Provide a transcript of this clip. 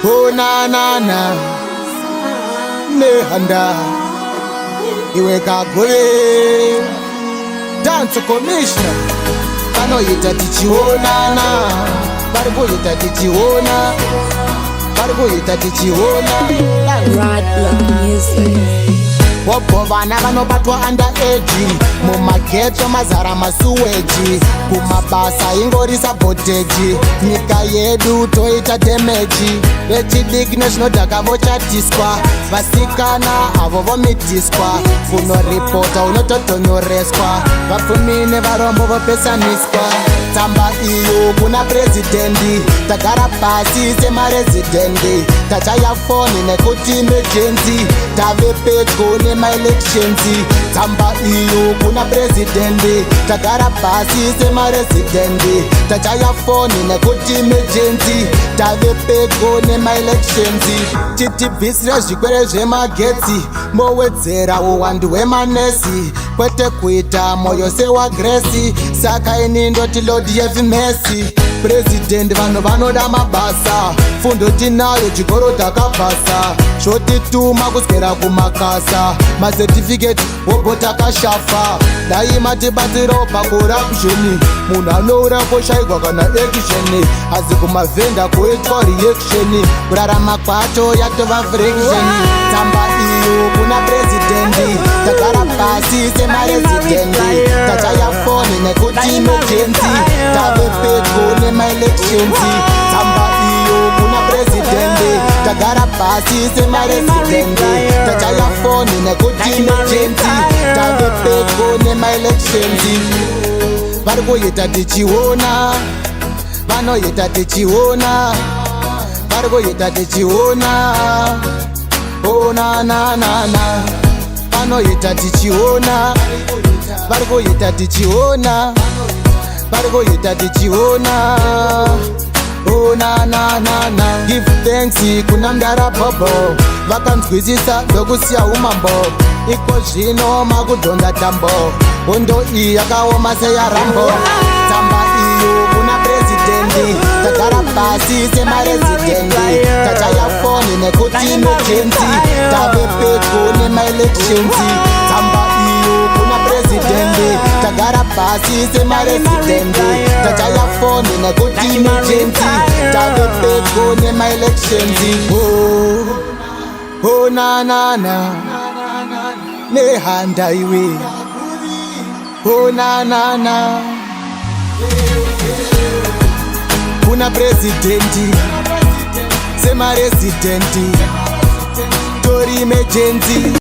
Oh na na na Nehanda Iwe kagwe Dance commissioner Panoyita tichionana Paripoyita tichiona Paripoyita tichiona Rod Block Music. Popo vana vanobatwa underage mumageto mazara masuweji kumabasa ingorisa boteji nyika yedu toita demeji vechidiki nezvinodhaka vochatiswa vasikana avo vomitiswa kunoripota unototonyoreswa vapfumi nevarombo vopesaniswa tsamba iyo kuna prezidendi tagara pasi semarezidendi tachaya foni nekuti emergency tave pedyo nemaelections tsamba iyo kuna prezidendi tagara pasi semarezidendi tachaya foni nekuti emergency tave pedyo nemaelections chitibvisira zvikwere zvemagetsi mowedzera uwandu hwemanesi kwete kuita moyo sewagresi saka ini ndoti lodi yevimesi president vanhu vanoda mabasa fundo tinayo chikoro takabvasa zvotituma kuswera kumakasa masertificate wobho takashafa dai matibatsiro pakurapsheni munhu anourapo shaigwa kana ekisheni asi kumavhenda kuitwa reaction kurarama kwacho yatova friction tsamba iyo kuna prezidendi tagara pasi semarezidendi tachaya foni nekuti emergency tave pedyo nemaelections tsamba iyo kuna prezidendi tagara pasi semarezidendi tachaya foni nekuti emergency tave pedyo nemaelections vari kuita tichiona vanoita tichiona vari kuita tichiona ona na na na vanoita tichiona vari kuita tichiona vari kuita tichiona ona na na na give thanks kuna mdarabobo vakanzwisisa ndokusiya umambo iko zvino makudhonda tambo hondo iyi yakaoma seyarambo tsamba iyo kuna prezidendi tagara pasi semarezidendi tachaya foni nekuti emergency tave pedyo nemaelections tsamba iyo kuna prezidendi tagara pasi semarezidendi tachaya foni nekuti emergency tave pedyo nemaelections oh na na na Nehanda iwe oh na na na kuna presidenti semaresidenti tori emergency